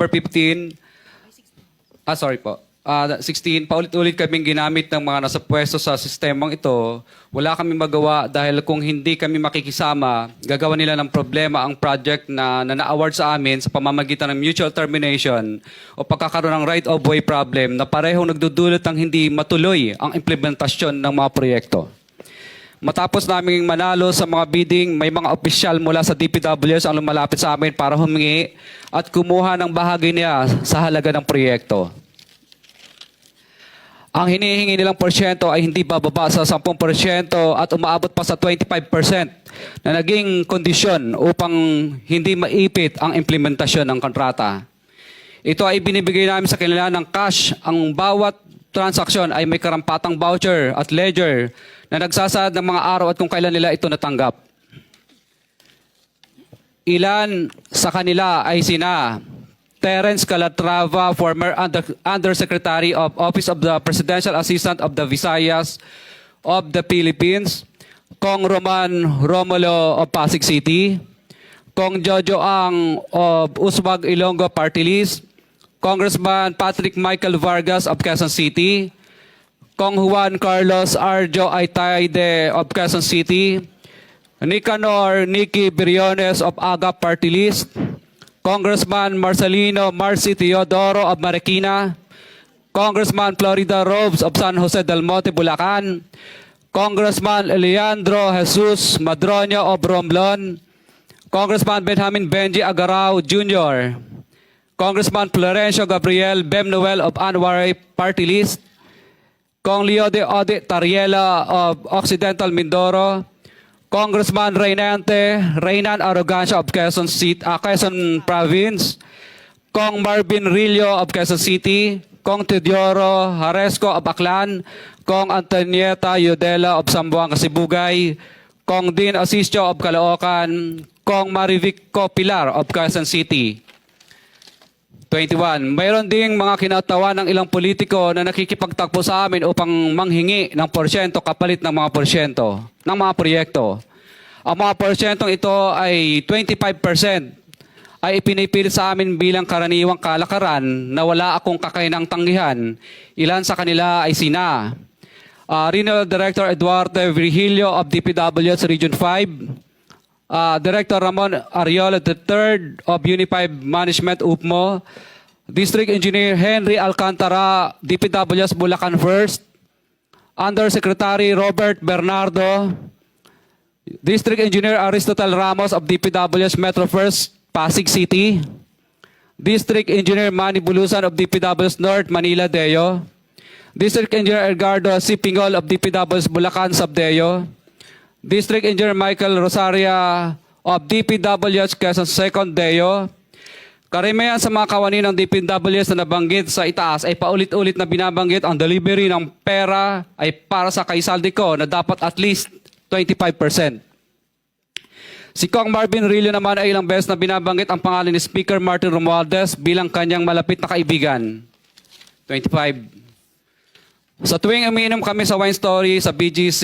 per 15, sorry po. 16, paulit-ulit kaming ginamit ng mga nasa pwesto sa sistemang ito. Wala kami magawa dahil kung hindi kami makikisama, gagawa nila ng problema ang project na na-award sa amin sa pamamagitan ng mutual termination o pagkakaroon ng right-of-way problem na parehong nagdudulot ng hindi matuloy ang implementasyon ng mga proyekto. Matapos naming manalo sa mga bidding, may mga opisyal mula sa DPWS ang lumalapit sa amin para humingi at kumuha ng bahagi niya sa halaga ng proyekto. Ang hinihingi nilang porsyento ay hindi bababa sa 10% at umaabot pa sa 25% na naging kondisyon upang hindi maipit ang implementasyon ng kontrata. Ito ay binibigay namin sa kanila ng cash. Ang bawat transaksyon ay may karampatang voucher at ledger na nagsasaad ng mga araw at kung kailan nila ito natanggap. Ilan sa kanila ay sina Terence Calatrava, former Undersecretary of Office of the Presidential Assistant of the Visayas of the Philippines, Kong Roman Romulo of Pasig City, Kong Jojo Ang of Uswag Ilonggo Party List, Congressman Patrick Michael Vargas of Quezon City, Kong Juan Carlos Arjo Aitaide of Quezon City, Nicanor Nicky Briones of Agap Party List, Congressman Marcelino Marcy Teodoro of Marikina, Congressman Florida Robes of San Jose del Monte, Bulacan, Congressman Leandro Jesus Madroño of Romblon, Congressman Benjamin Benji Agarao Jr., Congressman Florencio Gabriel Bemnoel of Anwaray Party List, Kong Leo de Ode Tariela of Occidental Mindoro, Congressman Reynan Arrogancia of Quezon Province, Kong Marvin Rillo of Quezon City, Kong Teodoro Haresco of Aklan, Kong Antonieta Yudela of Zamboanga, Sibugay, Kong Dean Asisio of Caloocan, Kong Marivico Pilar of Quezon City. 21. Mayroon ding mga kinatawa ng ilang politiko na nakikipagtakbo sa amin upang manghingi ng porsyento kapalit ng mga porsyento ng mga proyekto. Ang mga porsyentong ito ay 25% ay ipinipilit sa amin bilang karaniwang kalakaran na wala akong kakainang tanggihan. Ilan sa kanila ay sina Regional Director Eduardo Virgilio of DPWS Region 5, Director Ramon Ariola III of Unified Management UPMO, District Engineer Henry Alcantara, DPWS Bulacan First, Undersecretary Robert Bernardo, District Engineer Aristotle Ramos of DPWS Metro First, Pasig City, District Engineer Manny Bulusan of DPWS North, Manila Deo, District Engineer Edgardo C. Pingol of DPWS Bulacan Subdeo, District Engineer Michael Rosaria of DPWS Quezon Second Deo. Karamihan sa mga kawani ng DPWS na nabanggit sa itaas ay paulit-ulit na binabanggit ang delivery ng pera ay para sa kaisaldi na dapat at least 25%. Si Kong Marvin Rillo naman ay ilang beses na binabanggit ang pangalan ni Speaker Martin Romualdez bilang kanyang malapit na kaibigan. 25. Sa tuwing umiinom kami sa Wine Story, sa BGC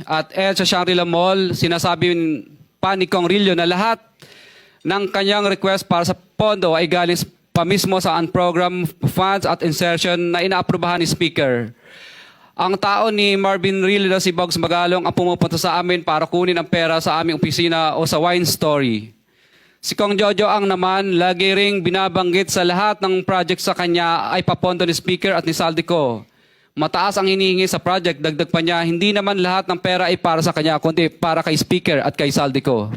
at sa Shangri-La Mall, sinasabi pa ni Kong Rillo na lahat ng kanyang request para sa pondo ay galing pa mismo sa unprogrammed funds at insertion na inaaprubahan ni Speaker. Ang tao ni Marvin Rillo na si Bogs Magalong ang pumupunta sa amin para kunin ang pera sa aming opisina o sa Wine Story. Si Kong Jojo Ang naman, lagi ring binabanggit sa lahat ng project sa kanya ay papondo ni Speaker at ni Saldico. Mataas ang hinihingi sa project, dagdag pa niya, hindi naman lahat ng pera ay para sa kanya, kundi para kay Speaker at kay Saldico.